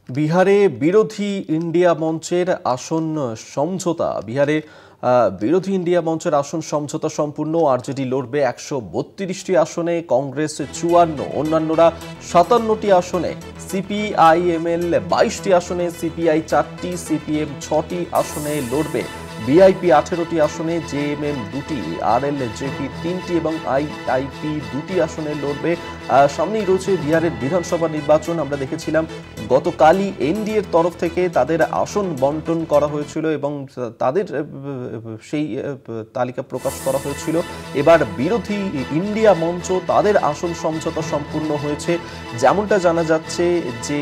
বিহারে বিরোধী ইন্ডিয়া মঞ্চের আসন সমঝোতা বিরোধী ইন্ডিয়া মঞ্চের আসন সমঝোতা সম্পূর্ণ। আরজেডি লড়বে ১৩২টি আসনে, কংগ্রেস ৫৪, অন্যান্যরা ৫৭টি আসনে। সিপিআইএমএল ২২টি আসনে, সিপিআই ৪টি, সিপিএম ৬টি আসনে লড়বে। বিআইপি ১৮টি আসনে, জেএমএম ২টি, আরএলজেপি ৩টি এবং আইআইপি ২টি আসনে লড়বে। সামনেই রয়েছে বিহারের বিধানসভা নির্বাচন। আমরা দেখেছিলাম গতকালই এনডিএর তরফ থেকে তাদের আসন বন্টন করা হয়েছিল এবং তাদের সেই তালিকা প্রকাশ করা হয়েছিল। এবার বিরোধী ইন্ডিয়া মঞ্চ তাদের আসন সমঝোতা সম্পূর্ণ হয়েছে। যেমনটা জানা যাচ্ছে যে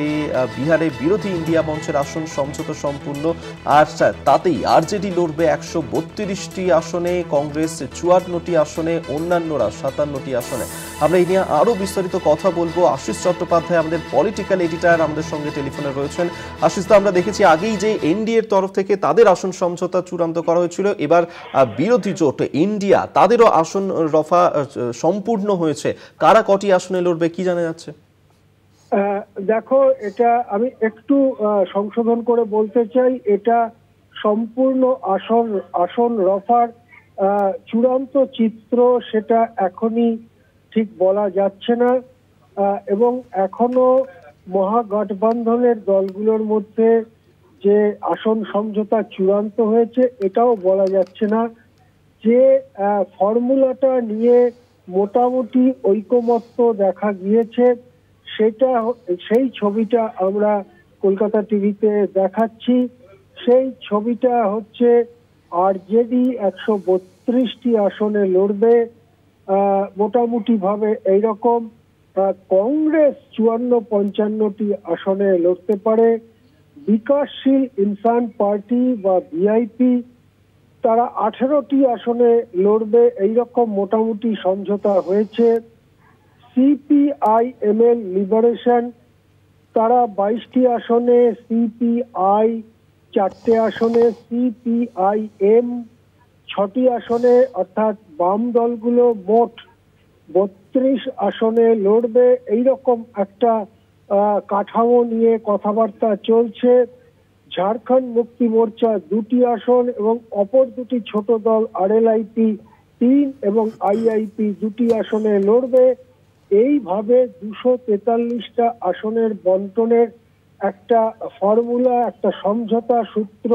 বিহারে বিরোধী ইন্ডিয়া মঞ্চের আসন সমঝোতা সম্পূর্ণ, আর তাতেই আরজেডি লড়বে ১৩২টি আসনে, কংগ্রেস ৫৪টি আসনে, অন্যান্যরা ৫৭টি আসনে। আমরা এই নিয়ে আরো বিস্তারিত কথা বলবো। আশিস চট্টোপাধ্যায় আমাদের পলিটিক্যাল এডিটর আমাদের সঙ্গে টেলিফোনে রয়েছেন। আশিস, তো আমরা দেখেছি আগেই যে এনডিএর তরফ থেকে তাদের আসন সমঝোতা চূড়ান্ত করা হয়েছিল, এবার বিরোধী জোট ইন্ডিয়া তাদেরও আসন রফা সম্পূর্ণ হয়েছে। কারা কটি আসনে লড়বে কি জানা যাচ্ছে? দেখো, এটা আমি একটু সংশোধন করে বলতে চাই। এটা সম্পূর্ণ আসন রফার চূড়ান্ত চিত্র, সেটা এখনই ঠিক বলা যাচ্ছে না। এবং এখনো মহাগঠবন্ধনের দলগুলোর মধ্যে যে আসন সমঝোতা চূড়ান্ত হয়েছে এটাও বলা যাচ্ছে না। যে ফর্মুলাটা নিয়ে মোটামুটি ঐকমত্য দেখা গিয়েছে সেই ছবিটা আমরা কলকাতা টিভিতে দেখাচ্ছি। সেই ছবিটা হচ্ছে আরজেডি ১৩২টি আসনে লড়বে মোটামুটি ভাবে এইরকম। কংগ্রেস ৫৪-৫৫টি আসনে লড়তে পারে। বিকাশশীল ইনসান পার্টি বা ভিআইপি তারা ১৮টি আসনে লড়বে, এইরকম মোটামুটি সমঝোতা হয়েছে। সিপিআইএমএল লিবারেশন তারা ২২টি আসনে, সিপিআই ৪টে আসনে, সিপিআইএম ৬টি আসনে, অর্থাৎ বাম দলগুলো মোট ৩২ আসনে লড়বে। এইরকম একটা কাঠামো নিয়ে কথাবার্তা চলছে। ঝাড়খণ্ড মুক্তি মোর্চা ২টি আসন এবং অপর দুটি ছোট দল আরএলআইপি ৩ এবং আইআইপি ২টি আসনে লড়বে। এইভাবে ২৪৩টা আসনের বন্টনের একটা ফর্মুলা, একটা সমঝোতা সূত্র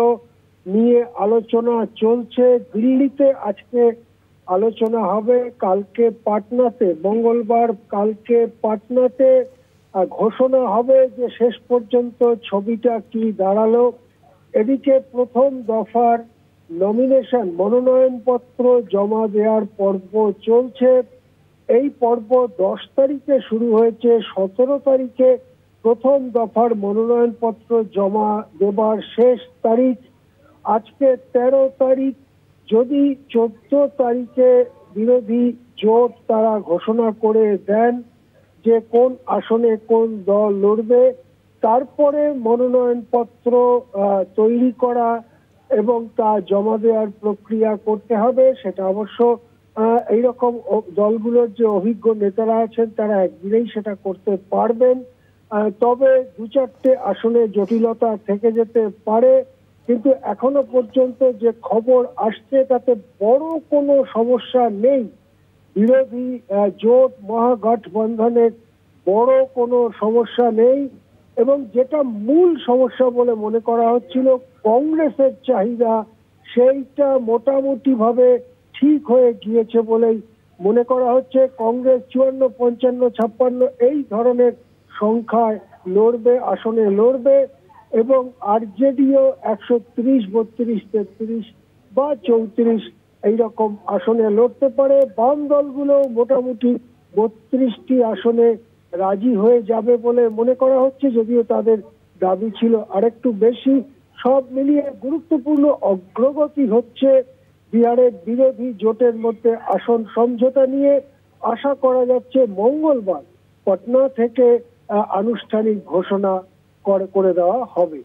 নিয়ে আলোচনা চলছে। দিল্লিতে আজকে আলোচনা হবে, কালকে পাটনাতে, মঙ্গলবার কালকে পাটনাতে ঘোষণা হবে যে শেষ পর্যন্ত ছবিটা কি দাঁড়ালো। এদিকে প্রথম দফার মনোনয়নপত্র জমা দেওয়ার পর্ব চলছে। এই পর্ব ১০ তারিখে শুরু হয়েছে, ১৭ তারিখে প্রথম দফার মনোনয়নপত্র জমা দেবার শেষ তারিখ। আজকে ১৩ তারিখ। যদি ১৪ তারিখে বিরোধী জোট তারা ঘোষণা করে দেন যে কোন আসনে কোন দল লড়বে, তারপরে মনোনয়নপত্র তৈরি করা এবং তা জমা দেওয়ার প্রক্রিয়া করতে হবে। সেটা অবশ্য এইরকম দলগুলোর যে অভিজ্ঞ নেতারা আছেন তারা একদিনেই সেটা করতে পারবেন। তবে ২-৪টে আসনে জটিলতা থেকে যেতে পারে, কিন্তু এখনো পর্যন্ত যে খবর আসছে তাতে বড় কোনো সমস্যা নেই। বিরোধী জোট মহাগঠবন্ধনের বড় কোনো সমস্যা নেই। এবং যেটা মূল সমস্যা বলে মনে করা হচ্ছিল কংগ্রেসের চাহিদা, সেইটা মোটামুটি ভাবে ঠিক হয়ে গিয়েছে বলেই মনে করা হচ্ছে। কংগ্রেস ৫৪, ৫৫, ৫৬ এই ধরনের সংখ্যায় লড়বে, আসনে লড়বে। এবং আরজেডিও ১৩০, ৩২, ৩৩ বা ৩৪ এইরকম আসনে লড়তে পারে। বাম দলগুলো মোটামুটি ৩২টি আসনে রাজি হয়ে যাবে বলে মনে করা হচ্ছে, যদিও তাদের দাবি ছিল আরেকটু বেশি। সব মিলিয়ে গুরুত্বপূর্ণ অগ্রগতি হচ্ছে বিহারের বিরোধী জোটের মধ্যে আসন সমঝোতা নিয়ে। আশা করা যাচ্ছে মঙ্গলবার পাটনা থেকে আনুষ্ঠানিক ঘোষণা করে দেওয়া হবে।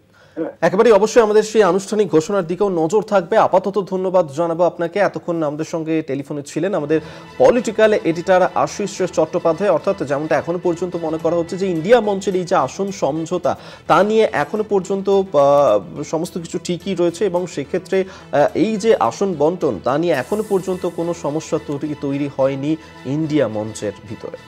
একেবারেই অবশ্যই আমাদের সেই আনুষ্ঠানিক ঘোষণার দিকেও নজর থাকবে। আপাতত ধন্যবাদ জানাবো আপনাকে। এতক্ষণ আমাদের সঙ্গে টেলিফোনে ছিলেন আমাদের পলিটিক্যাল এডিটর আশিস চট্টোপাধ্যায়। অর্থাৎ যেমনটা এখনো পর্যন্ত মনে করা হচ্ছে যে ইন্ডিয়া মঞ্চের এই যে আসন সমঝোতা তা নিয়ে এখনো পর্যন্ত সমস্ত কিছু ঠিকই রয়েছে এবং সেক্ষেত্রে এই যে আসন বন্টন তা নিয়ে এখনো পর্যন্ত কোনো সমস্যা তৈরি হয়নি ইন্ডিয়া মঞ্চের ভিতরে।